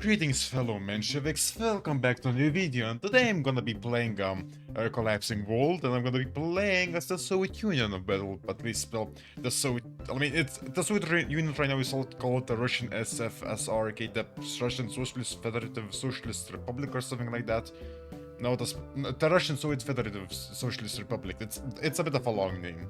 Greetings fellow Mensheviks, welcome back to a new video, and today I'm gonna be playing a collapsing world, and I'm gonna be playing as the Soviet Union of battle, but we spell the Soviet, it's the Soviet Union right now is called the Russian SFSR, okay, the Russian Socialist Federative Socialist Republic or something like that. No, the Russian Soviet Federative Socialist Republic, it's a bit of a long name.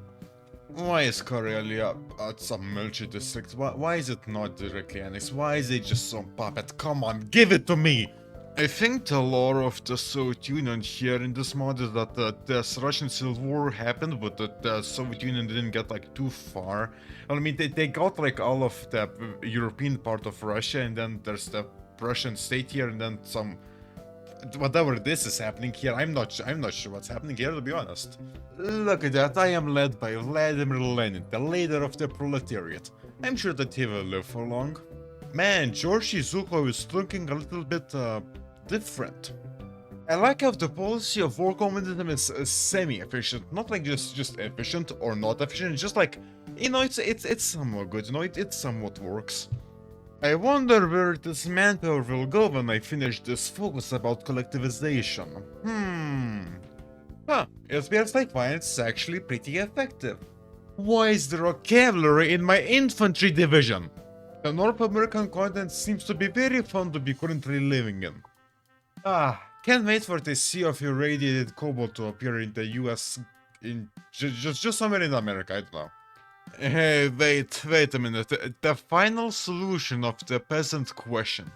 Why is Karelia some military district? Why is it not directly annexed? Why is it just some puppet? Come on, give it to me! I think the lore of the Soviet Union here in this mod is that the Russian Civil War happened, but the Soviet Union didn't get like too far. I mean, they got like all of the European part of Russia, and then there's the Russian state here, and then some whatever this is happening here. I'm not sure what's happening here, to be honest. Look at that, I am led by Vladimir Lenin, the leader of the proletariat. I'm sure that he will live for long. Man, Georgy Zhukov is looking a little bit different. I like how the policy of war communism is semi-efficient, not like just efficient or not efficient, just like, you know, it's somewhat good, you know, it somewhat works. I wonder where this manpower will go when I finish this focus about collectivization. It appears like mine is actually pretty effective. Why is there a cavalry in my infantry division? The North American continent seems to be very fun to be currently living in. Can't wait for the sea of irradiated cobalt to appear in the US, in just somewhere in America, I don't know. Hey, wait a minute. The final solution of the peasant question.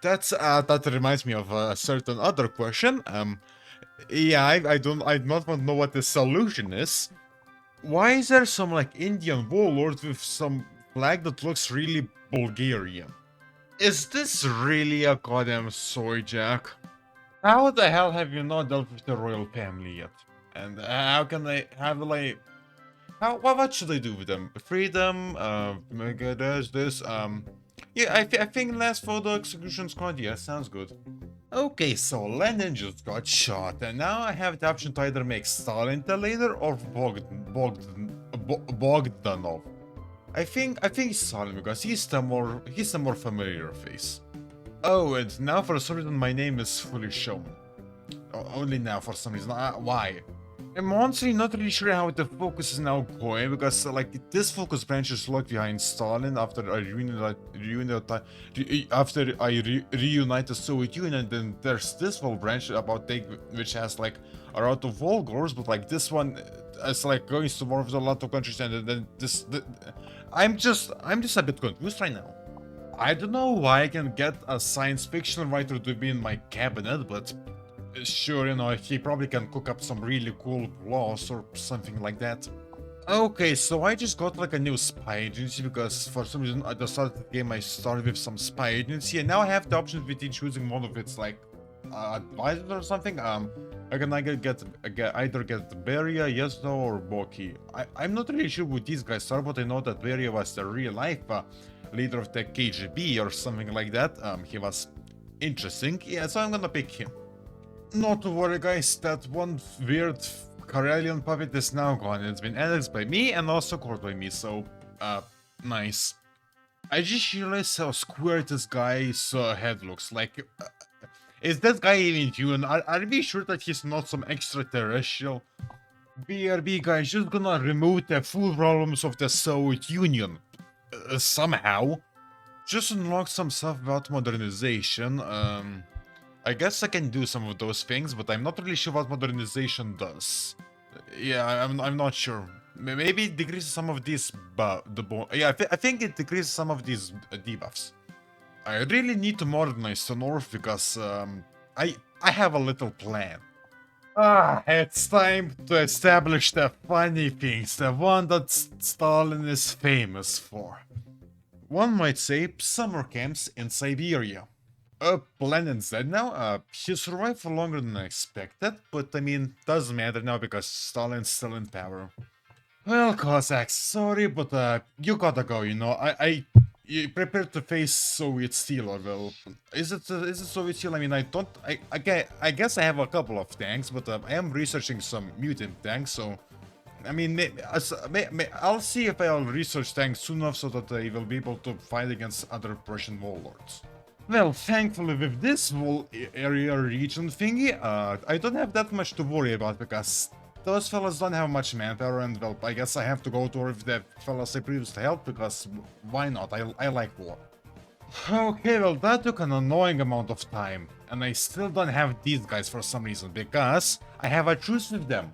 That reminds me of a certain other question. Yeah, I don't want to know what the solution is. Why is there some like Indian warlord with some flag that looks really Bulgarian? Is this really a goddamn soy jack? How the hell have you not dealt with the royal family yet? And what should I do with them? Freedom, there's this, yeah, I think last photo execution squad, yeah, sounds good. Okay, so Lenin just got shot, and now I have the option to either make Stalin the leader or Bogdanov. I think Stalin, because he's the more familiar face. Oh, and now for some reason my name is fully shown. Only now for some reason, why? I'm honestly not really sure how the focus is now going, because like this focus branch is locked behind Stalin after I reunite the Soviet Union. Then there's this whole branch about which has like a lot of Volgors, but like this one is like going to more of a lot of countries, and then I'm just a bit confused right now. I don't know why I can get a science fiction writer to be in my cabinet, but sure, you know, he probably can cook up some really cool laws or something like that. Okay, so I just got like a new spy agency, because for some reason at the start of the game I started with some spy agency, and now I have the option between choosing one of its like advisors or something. I can either get Beria, Yezdo, or Boki. I'm not really sure who these guys are, but I know that Beria was the real life leader of the KGB or something like that. He was interesting, yeah, so I'm gonna pick him. Not to worry guys, that one weird Karelian puppet is now gone. It's been annexed by me and also caught by me, so, nice. I just realized how square this guy's head looks. Like, is that guy even human? Are we sure that he's not some extraterrestrial? BRB guys, just gonna remove the full problems of the Soviet Union. Somehow. Just unlock some stuff about modernization, I guess I can do some of those things, but I'm not really sure what modernization does. Yeah, I'm not sure. Maybe it decreases some of these I think it decreases some of these debuffs. I really need to modernize the north, because I have a little plan. It's time to establish the funny things, the one that Stalin is famous for. One might say summer camps in Siberia. Lenin's dead now. He survived for longer than I expected, but I mean, doesn't matter now because Stalin's still in power. Well, Cossacks, sorry, but you gotta go, you know. You prepare to face Soviet steel, or well, is it Soviet steel? I mean, I guess I have a couple of tanks, but I am researching some mutant tanks, so I mean, I'll see if I'll research tanks soon enough so that I will be able to fight against other Russian warlords. Well, thankfully with this whole area region thingy, I don't have that much to worry about because those fellas don't have much manpower and well, I guess I have to go to with the fellas I previously helped because why not? I like war. Okay, well that took an annoying amount of time and I still don't have these guys for some reason because I have a truce with them.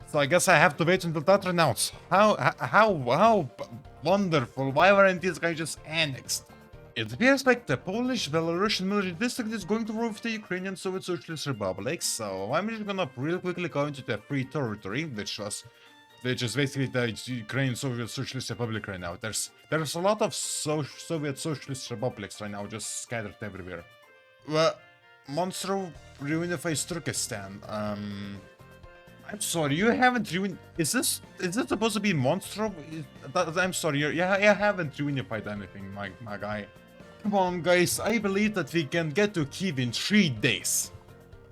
So I guess I have to wait until that renounced. How wonderful, why weren't these guys just annexed? It appears like the Polish-Belarusian military district is going to war with the Ukrainian Soviet Socialist Republic, so I'm just gonna real quickly go into the free territory, which is basically the Ukrainian Soviet Socialist Republic right now. There's a lot of Soviet Socialist Republics right now, just scattered everywhere. Well, Monstro reunifies Turkestan. I'm sorry, you haven't Is this supposed to be Monstro? I'm sorry, you haven't reunified anything, my guy. Come on, guys, I believe that we can get to Kyiv in 3 days.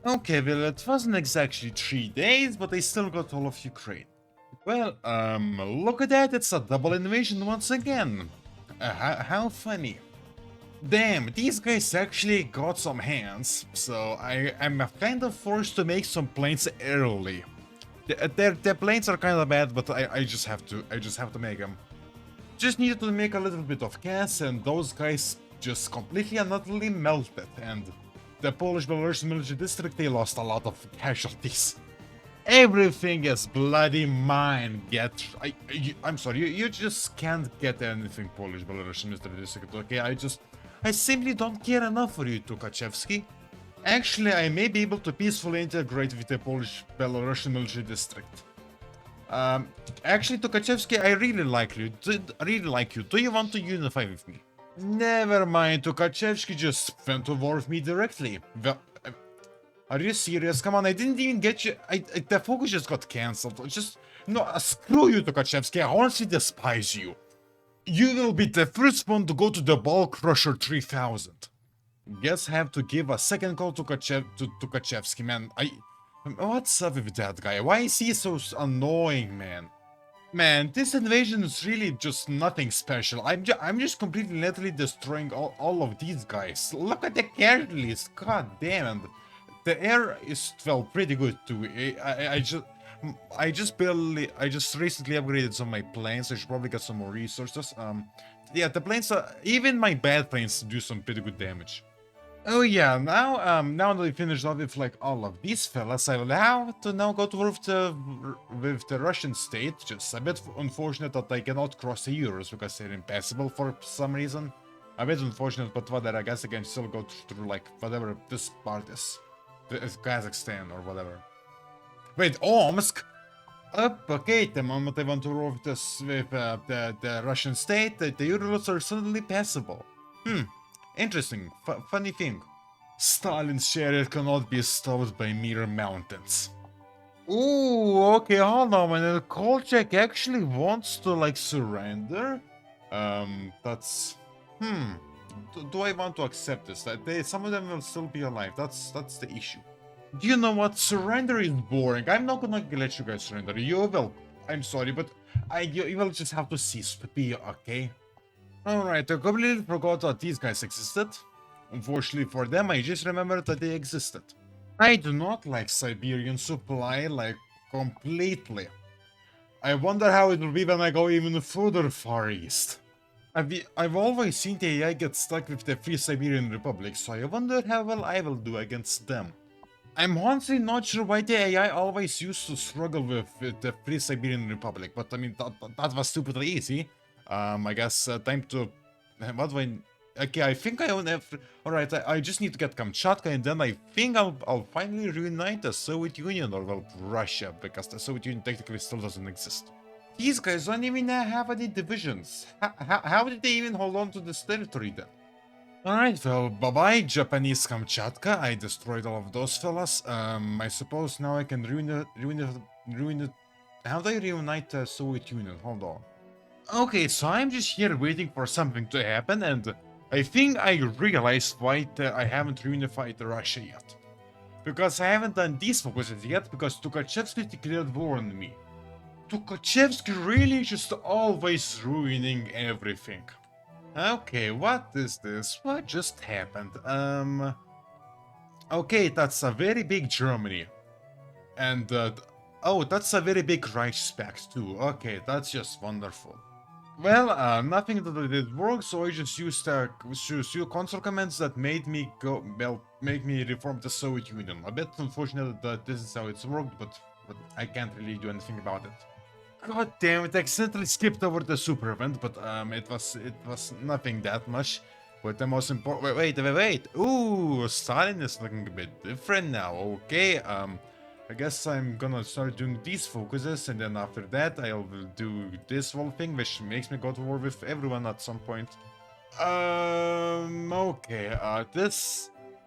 Okay, well, it wasn't exactly 3 days, but I still got all of Ukraine. Well, look at that, it's a double invasion once again. How funny. Damn, these guys actually got some hands, so I'm kind of forced to make some planes early. Their planes are kind of bad, but I just have to make them. Just needed to make a little bit of gas, and those guys just completely and utterly melted. And the Polish-Belarusian military district, they lost a lot of casualties. Everything is bloody mine. I'm sorry, you just can't get anything Polish-Belarusian military district. Okay, I simply don't care enough for you, Tukhachevsky. Actually, I may be able to peacefully integrate with the Polish-Belarusian military district. Actually, Tukhachevsky, I really like you. Do you want to unify with me? Never mind, Tukhachevsky just went to war with me directly. Well, are you serious? Come on, I didn't even get you. The focus just got cancelled. No, screw you, Tukhachevsky. I honestly despise you. You will be the first one to go to the Ball Crusher 3000. Guess I have to give a second call to Tukhachevsky, man. What's up with that guy? Why is he so annoying, man? Man, this invasion is really just nothing special. I'm just completely literally destroying all of these guys. Look at the casualties. God damn. And the air is, well, pretty good too. I just recently upgraded some of my planes. I should probably get some more resources. Yeah, the planes even my bad planes do some pretty good damage. Oh yeah, now that we finished off with like all of these fellas, I will have to now go to war with the Russian state. Just a bit unfortunate that I cannot cross the Urals because they're impassable for some reason. A bit unfortunate, but whatever, I guess I can still go through like whatever this part is. Kazakhstan or whatever. Wait, Omsk? Okay, the moment I want to war with the Russian state, the Urals are suddenly passable. Interesting. Funny thing. Stalin's chariot cannot be stopped by mere mountains. Ooh, okay, hold on, man. Kolchak actually wants to, like, surrender? That's... Do I want to accept this? Some of them will still be alive. That's the issue. You know what? Surrender is boring. I'm not gonna let you guys surrender. You will. I'm sorry, but you will just have to cease to be, okay? Alright, I completely forgot that these guys existed. Unfortunately for them, I just remembered that they existed. I do not like Siberian supply, like, completely. I wonder how it will be when I go even further far east. I've always seen the AI get stuck with the Free Siberian Republic, so I wonder how well I will do against them. I'm honestly not sure why the AI always used to struggle with the Free Siberian Republic, but I mean, that was stupidly easy. I guess time to... What do I... Okay, I think I own every... Alright, I just need to get Kamchatka, and then I think I'll finally reunite the Soviet Union, or well, Russia, because the Soviet Union technically still doesn't exist. These guys don't even have any divisions. How did they even hold on to this territory then? Alright, well, bye-bye, Japanese Kamchatka. I destroyed all of those fellas. I suppose now I can ruin it... How do I reunite the Soviet Union? Hold on. Okay, so I'm just here waiting for something to happen, and I think I realized why I haven't reunified Russia yet. Because I haven't done these focuses yet, because Tukhachevsky declared war on me. Tukhachevsky really just always ruining everything. Okay, what is this? What just happened? Okay, that's a very big Germany. And, oh, that's a very big Reichspakt too. Okay, that's just wonderful. Well, nothing that did work, so I just used few console commands that made me make me reform the Soviet Union. A bit unfortunate that this is how it's worked, but I can't really do anything about it. God damn it! I accidentally skipped over the super event, but it was nothing that much. But the most important wait! Ooh, Stalin is looking a bit different now. Okay, I guess I'm gonna start doing these focuses, and then after that I'll do this whole thing, which makes me go to war with everyone at some point.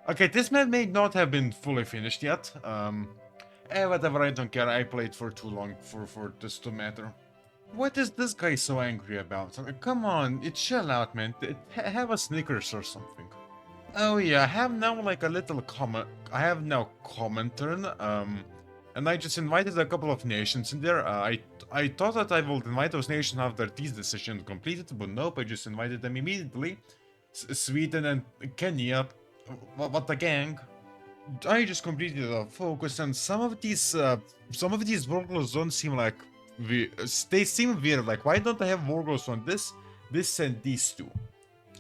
Okay, this map may not have been fully finished yet. Whatever, I don't care, I played for too long for this to matter. What is this guy so angry about? Come on, chill out, man. Have a Snickers or something. Oh yeah, I have now like a little I have now Comintern, and I just invited a couple of nations in there. I thought that I would invite those nations after these decisions completed, but nope, I just invited them immediately. Sweden and Kenya, what a gang. I just completed a focus, and some of these workloads don't seem like they seem weird. Like, why don't I have workloads on this, and these two?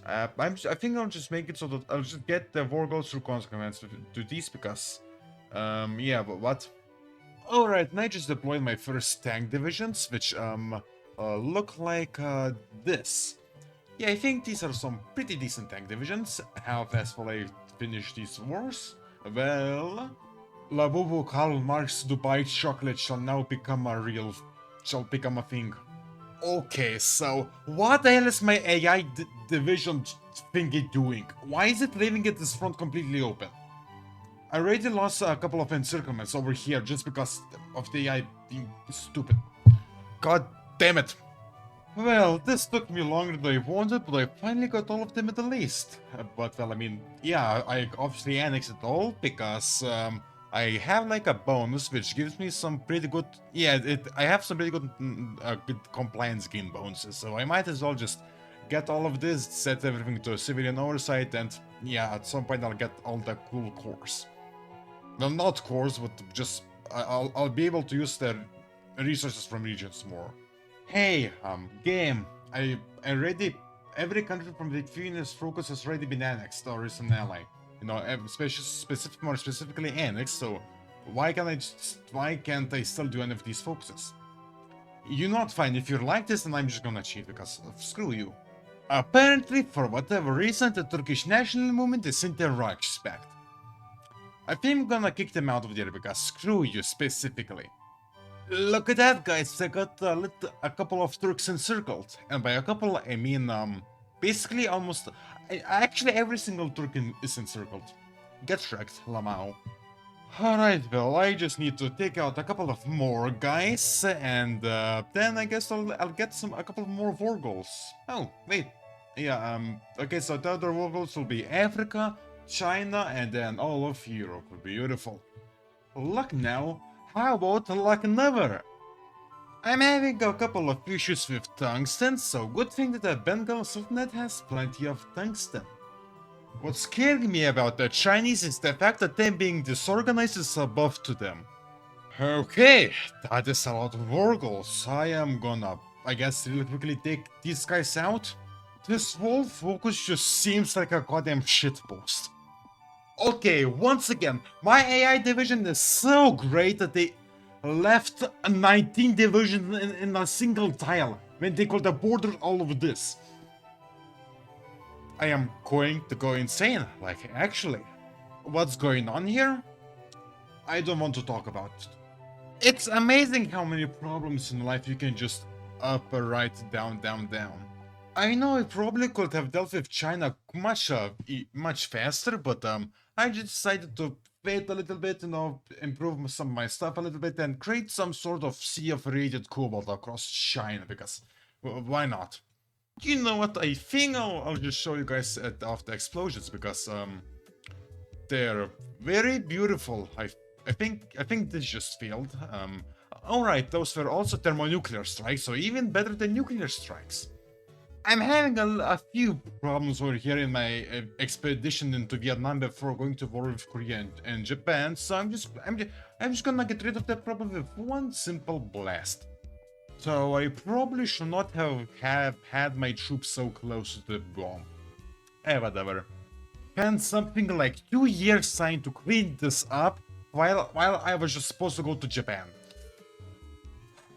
I think I'll just make it so that I'll just get the workloads through consequence to these because, yeah. But what? All right, and I just deployed my first tank divisions, which look like this. Yeah, I think these are some pretty decent tank divisions. How fast will I finish these wars? Well, Labubu Karl Marx Dubai chocolate shall become a thing. Okay, so what the hell is my AI division thingy doing? Why is it leaving it this front completely open? I already lost a couple of encirclements over here just because of the AI being stupid. God damn it. Well, this took me longer than I wanted, but I finally got all of them at the least. But, well, I mean, yeah, I obviously annexed it all because I have like a bonus which gives me some pretty good... Yeah, I have some pretty good compliance gain bonuses, so I might as well just get all of this, set everything to a civilian oversight, and yeah, at some point I'll get all the cool cores. Well, not cores, but just... I'll be able to use the resources from regions more. Hey, game. I already... Every country from the Phoenix focus has already been annexed or is an ally. You know, more specifically annexed, so why can't I still do any of these focuses? You're not fine. If you're like this, then I'm just gonna cheat because screw you. Apparently, for whatever reason, the Turkish national movement is in the Reichspakt. I think I'm gonna kick them out of there because screw you specifically. Look at that, guys! I got a couple of Turks encircled, and by a couple I mean basically almost actually every single Turk is encircled. Get wrecked, Lamau. Alright, well, I just need to take out a couple of more guys, and then I guess I'll get a couple of more war goals. Oh, wait. Yeah, okay, so the other war goals will be Africa, China, and then all of Europe. Beautiful. Luck now. How about luck never? I'm having a couple of issues with tungsten, so good thing that the Bengal Sultanate has plenty of tungsten. What's scaring me about the Chinese is the fact that them being disorganized is a buff to them. Okay, that is a lot of war goals. I am gonna, I guess, really quickly take these guys out. This whole focus just seems like a goddamn shitpost. Okay, once again, my AI division is so great that they left 19 divisions in a single tile when they could have bordered all of this. I am going to go insane, like actually. What's going on here? I don't want to talk about it. It's amazing how many problems in life you can just up, right, down, down, down. I know I probably could have dealt with China much faster, but I just decided to wait a little bit, you know, improve some of my stuff a little bit, and create some sort of sea of radiant cobalt across China, because why not? You know what, I think I'll just show you guys after explosions, because they're very beautiful. I think this just failed. Alright, those were also thermonuclear strikes, so even better than nuclear strikes. I'm having a few problems over here in my expedition into Vietnam before going to war with Korea and Japan, so I'm just gonna get rid of that problem with one simple blast. So I probably should not have had my troops so close to the bomb. Whatever. Spent something like 2 years trying to clean this up while I was just supposed to go to Japan.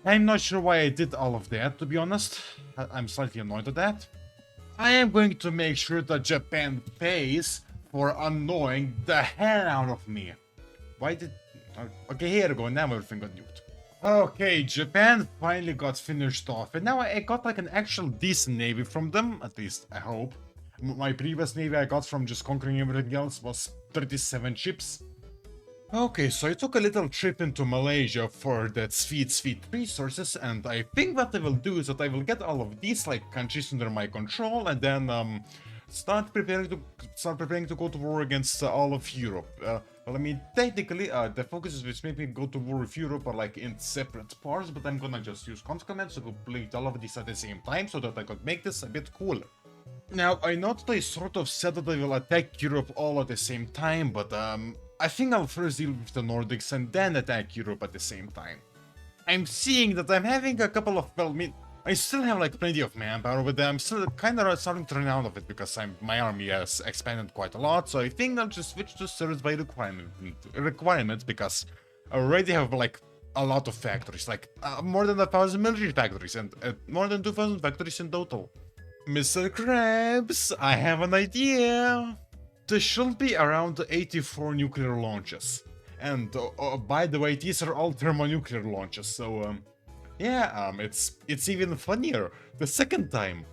I'm not sure why I did all of that, to be honest. I'm slightly annoyed at that. I am going to make sure that Japan pays for annoying the hell out of me. Why did... Okay, here we go, now everything got nuked. Okay, Japan finally got finished off, and now I got like an actual decent navy from them, at least I hope. My previous navy I got from just conquering everything else was 37 ships. Okay, so I took a little trip into Malaysia for that sweet resources, and I think what I will do is that I will get all of these like countries under my control, and then start preparing to go to war against all of Europe. Well, I mean, technically, the focuses which make me go to war with Europe are like in separate parts, but I'm gonna just use cons commands to complete all of these at the same time, so that I could make this a bit cooler. Now, I know that I sort of said that I will attack Europe all at the same time, but I think I'll first deal with the Nordics and then attack Europe at the same time. I'm seeing that I'm having a couple of, well, I mean, I still have like plenty of manpower, but I'm still kind of starting to run out of it because my army has expanded quite a lot, so I think I'll just switch to service by requirement because I already have like a lot of factories, like more than 1,000 military factories and more than 2,000 factories in total. Mr. Krabs, I have an idea! There should be around 84 nuclear launches. And by the way, these are all thermonuclear launches, so yeah, it's even funnier the second time.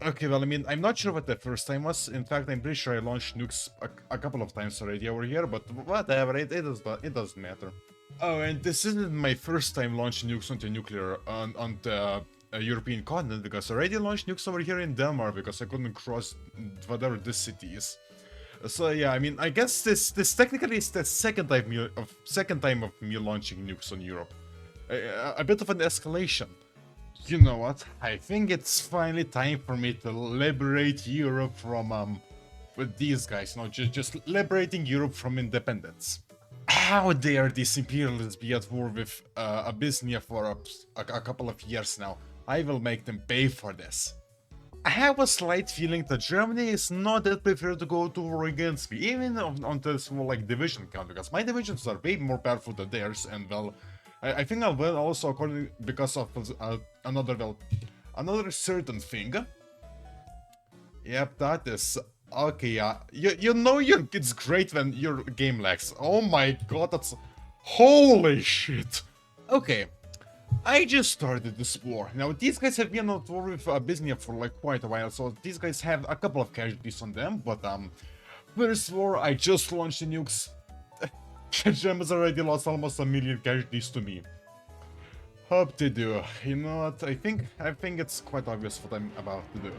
Okay, well, I mean, I'm not sure what the first time was. In fact, I'm pretty sure I launched nukes a couple of times already over here, but whatever, it doesn't matter. Oh, and this isn't my first time launching nukes onto nuclear on the European continent, because I already launched nukes over here in Denmark because I couldn't cross whatever this city is. So yeah, I mean, I guess this technically is the second time of me launching nukes on Europe. A bit of an escalation. You know what? I think it's finally time for me to liberate Europe from with these guys. No, just liberating Europe from independence. How dare these imperialists be at war with Abyssinia for a couple of years now? I will make them pay for this. I have a slight feeling that Germany is not that prepared to go to war against me, even on this more like division count, because my divisions are way more powerful than theirs, and well, I think I will also because of another certain thing. Yep, that is okay. Yeah, you know it's great when your game lags. Oh my god, that's holy shit. Okay. I just started this war. Now, these guys have been at war with Abyssinia for like quite a while, so these guys have a couple of casualties on them, but first war, I just launched the nukes. The Germans already lost almost 1 million casualties to me. Hope they do. You know what, I think it's quite obvious what I'm about to do.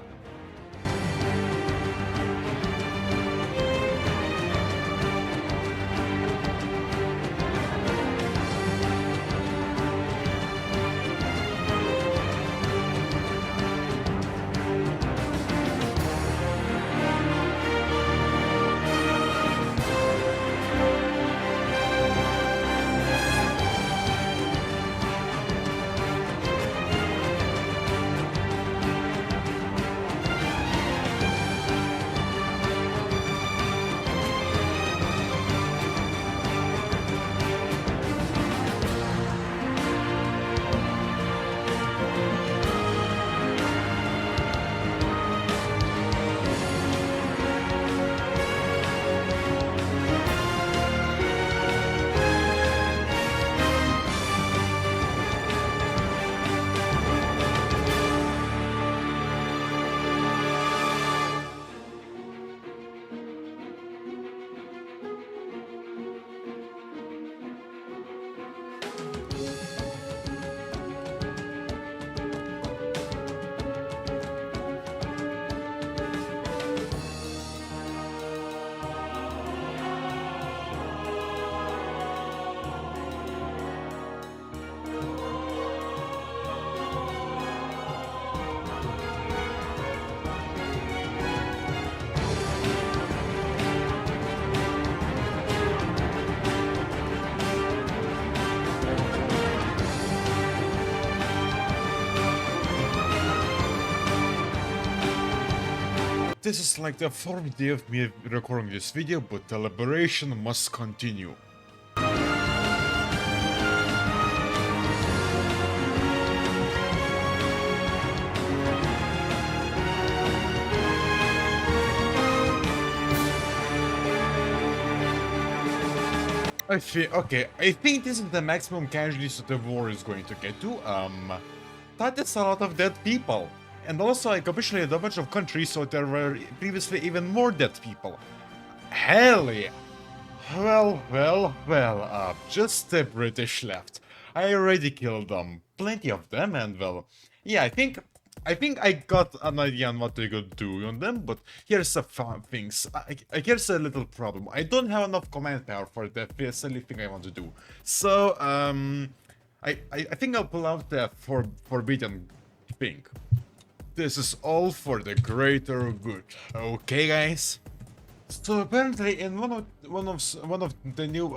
This is like the fourth day of me recording this video, but the liberation must continue. I think this is the maximum casualties that the war is going to get to. That is a lot of dead people. And also, like, officially a bunch of countries, so there were previously even more dead people. Hell yeah! Well, just the British left. I already killed them, plenty of them, and well, yeah, I think I got an idea on what they could do on them, but here's the fun things. Here's a little problem. I don't have enough command power for the silly thing I want to do. So, I think I'll pull out the forbidden thing. This is all for the greater good. Okay, guys? So apparently, in one of the new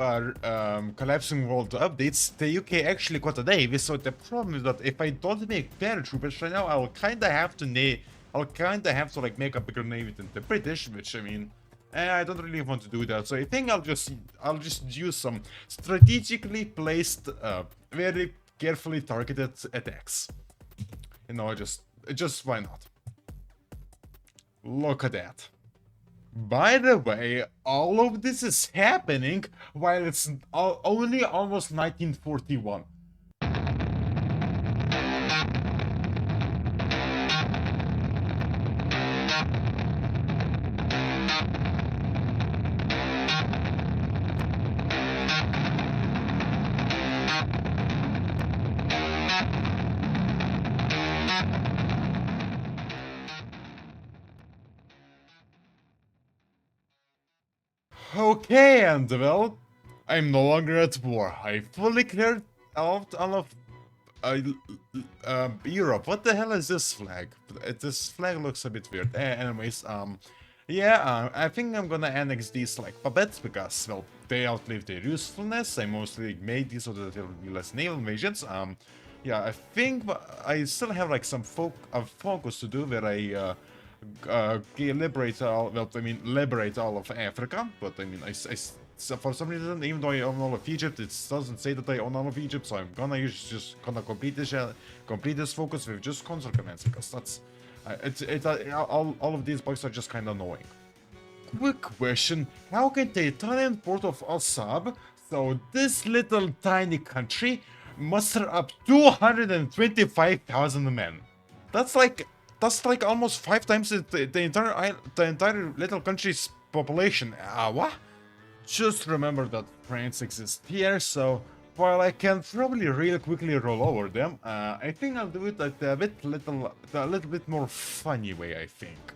collapsing world updates, the UK actually got a navy. So the problem is that if I don't make paratroopers right now, I'll kinda have to like make a bigger navy than the British, which I mean, I don't really want to do that. So I think I'll just use some strategically placed, very carefully targeted attacks. You know, just why not? Look at that. By the way, all of this is happening while it's only almost 1941. Okay, and well, I'm no longer at war. I fully cleared out all of Europe. What the hell is this flag? This flag looks a bit weird. Anyways, yeah, I think I'm gonna annex these like puppets because, well, they outlive their usefulness. I mostly made these so that there will be less naval invasions. Yeah, I think I still have like some focus to do where I liberate all of Africa, but I mean, so for some reason, even though I own all of Egypt, it doesn't say that I own all of Egypt, so I'm gonna complete this focus with just console commands, because that's, all of these bugs are just kind of annoying. Quick question, how can the Italian port of Al-Sab, so this little tiny country, muster up 225,000 men? That's like almost 5 times the entire little country's population. What? Just remember that France exists here, so while I can probably real quickly roll over them, I think I'll do it at a little bit more funny way, I think.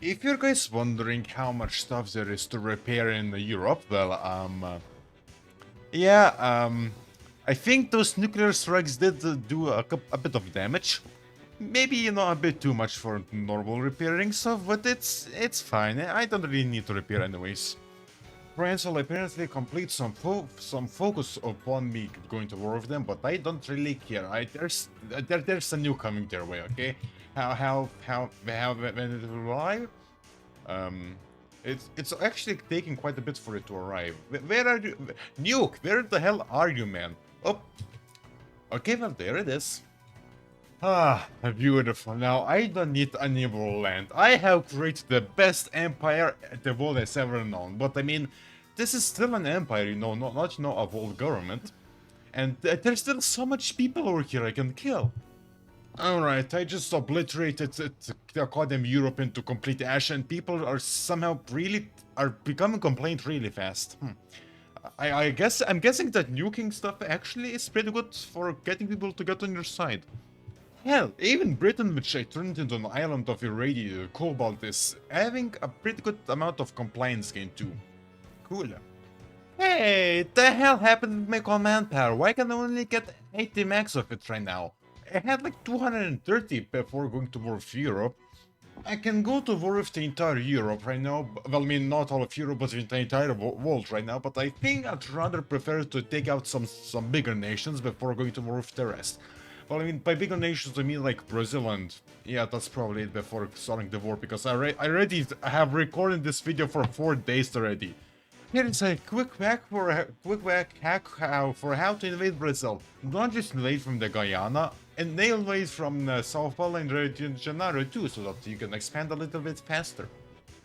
If you're guys wondering how much stuff there is to repair in Europe, well, I think those nuclear strikes did do a bit of damage. Maybe, you know, a bit too much for normal repairing stuff, but it's fine. I don't really need to repair anyways. France will apparently complete some focus upon me going to war with them, but I don't really care. There's a new coming their way, okay? How when it will arrive? It's actually taking quite a bit for it to arrive. Where are you, Nuke? Where the hell are you, man? Oh, okay, well there it is. Ah, beautiful. Now, I don't need any more land. I have created the best empire the world has ever known. But I mean, this is still an empire, you know, not you know, a world government. And there's still so much people over here I can kill. Alright, I just obliterated the goddamn Europe into complete ash, and people are somehow becoming complaint really fast. I'm guessing that nuking stuff actually is pretty good for getting people to get on your side. Hell, even Britain, which I turned into an island of irradiated cobalt, is having a pretty good amount of compliance gain too. Cool. Hey, the hell happened with my command power? Why can I only get 80 max of it right now? I had like 230 before going to war with Europe. I can go to war with the entire Europe right now. Well, I mean, not all of Europe, but the entire world right now. But I think I'd rather prefer to take out some bigger nations before going to war with the rest. Well, I mean, by bigger nations, I mean like Brazil and... Yeah, that's probably it before starting the war, because I already have recorded this video for 4 days already. Here is a quick hack for how to invade Brazil. Don't just invade from the Guyana, and they invade from Sao Paulo and Rio de Janeiro too, so that you can expand a little bit faster.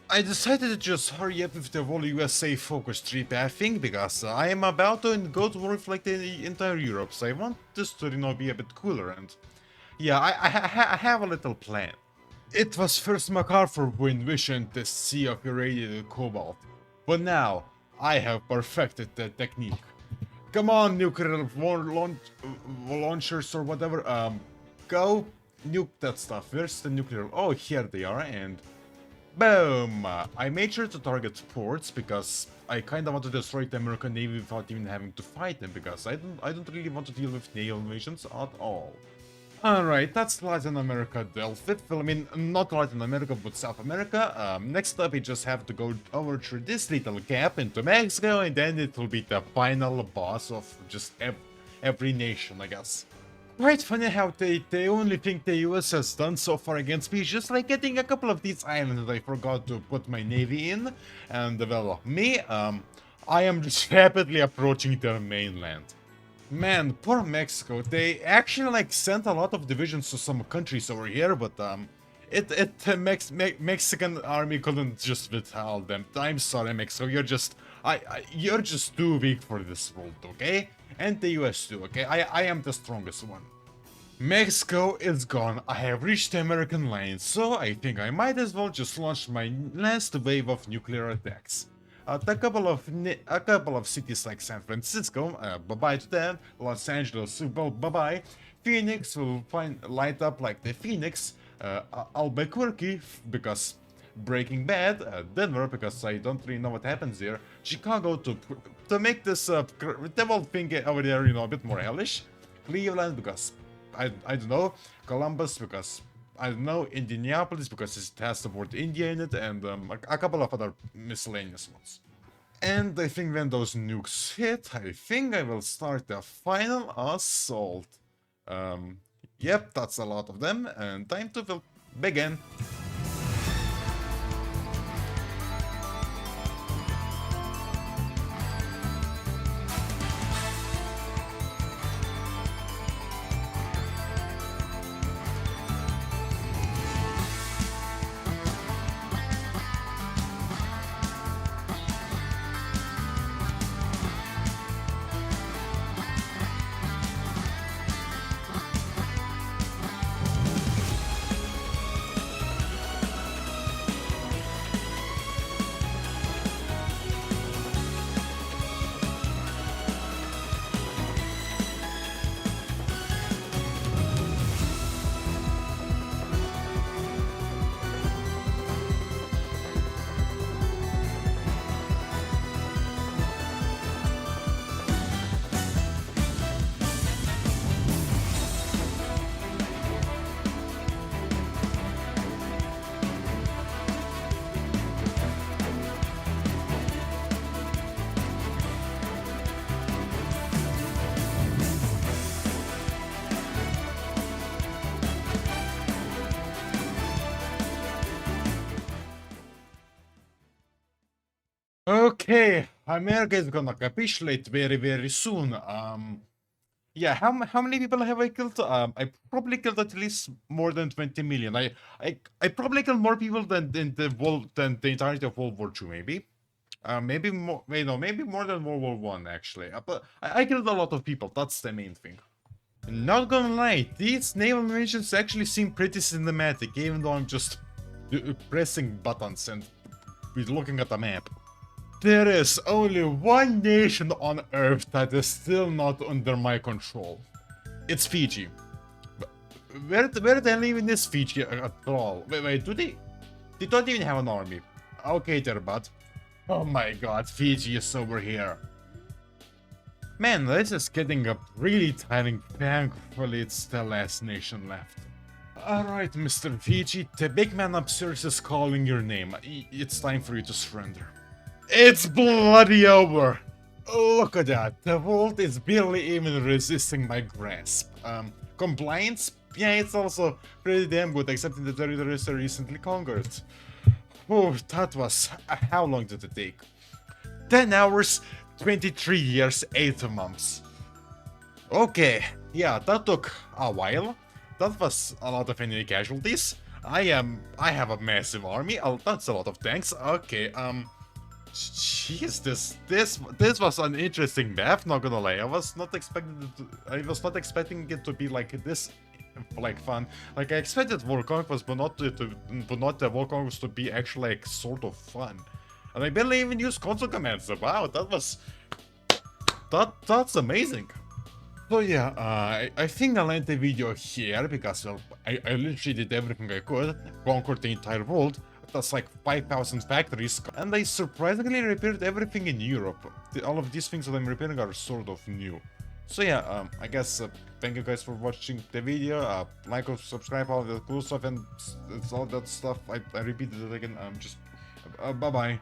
I decided to just hurry up with the whole USA focus trip thing, because I am about to go to war with like the entire Europe, so I want this to, you know, be a bit cooler, and yeah, I have a little plan. It was first MacArthur who envisioned the sea of irradiated cobalt, but now I have perfected the technique. Come on, nuclear launchers or whatever, go nuke that stuff. Where's the nuclear? Oh, here they are, and boom! I made sure to target ports because I kinda want to destroy the American Navy without even having to fight them, because I don't really want to deal with naval invasions at all. Alright, that's Latin America dealt with. Well, I mean, not Latin America, but South America. Next up, we just have to go over through this little gap into Mexico, and then it will be the final boss of just every nation, I guess. Quite funny how the only thing the US has done so far against me is just like getting a couple of these islands that I forgot to put my navy in, and well, me, I am just rapidly approaching their mainland. Man, poor Mexico. They actually like sent a lot of divisions to some countries over here, but Mexican army couldn't just withhold them. I'm sorry, Mexico. You're just too weak for this world, okay? And the US too, okay? I am the strongest one. Mexico is gone. I have reached the American line, so I think I might as well just launch my last wave of nuclear attacks. A couple of cities like San Francisco, bye-bye to them. Los Angeles, well, bye-bye. Phoenix will light up like the Phoenix. Albuquerque, because Breaking Bad. Denver, because I don't really know what happens there. Chicago, to make this devil thing over there, you know, a bit more hellish. Cleveland, because I don't know. Columbus, because I don't know. Indianapolis, because it has the word India in it, and a couple of other miscellaneous ones. And I think when those nukes hit, I think I will start the final assault. Yep, that's a lot of them, and time to begin. Okay, America is gonna capitulate very soon. Yeah, how many people have I killed? I probably killed at least more than 20 million. I probably killed more people than the entirety of World War II, maybe. Maybe more. Wait, no, maybe more than World War One actually. But I killed a lot of people. That's the main thing. Not gonna lie, these naval missions actually seem pretty cinematic, even though I'm just pressing buttons and looking at the map. There is only one nation on Earth that is still not under my control. It's Fiji. Where the hell even is Fiji at all? Wait, do they? They don't even have an army. Okay, there, bud. Oh my god, Fiji is over here. Man, this is getting up really tiring. Thankfully, it's the last nation left. Alright, Mr. Fiji, the big man upstairs is calling your name. It's time for you to surrender. It's bloody over! Look at that, the world is barely even resisting my grasp. compliance, yeah, it's also pretty damn good, except in the territories recently conquered. Oh, that was... how long did it take? 10 hours, 23 years, 8 months. Okay, yeah, that took a while. That was a lot of enemy casualties. I have a massive army. Oh, that's a lot of tanks. Okay, jeez, this was an interesting map, not gonna lie. I was not expecting it to be like this, like fun. Like I expected War Conquest, but not the War Conquest to be actually like sort of fun. And I barely even used console commands. Wow, that's amazing. So yeah, I think I'll end the video here because well, I literally did everything I could, conquered the entire world. That's like 5,000 factories, and I surprisingly repaired everything in Europe. All of these things that I'm repairing are sort of new. So yeah, I guess thank you guys for watching the video. Like or subscribe, all the cool stuff, and it's all that stuff. I repeated it again. Just bye bye.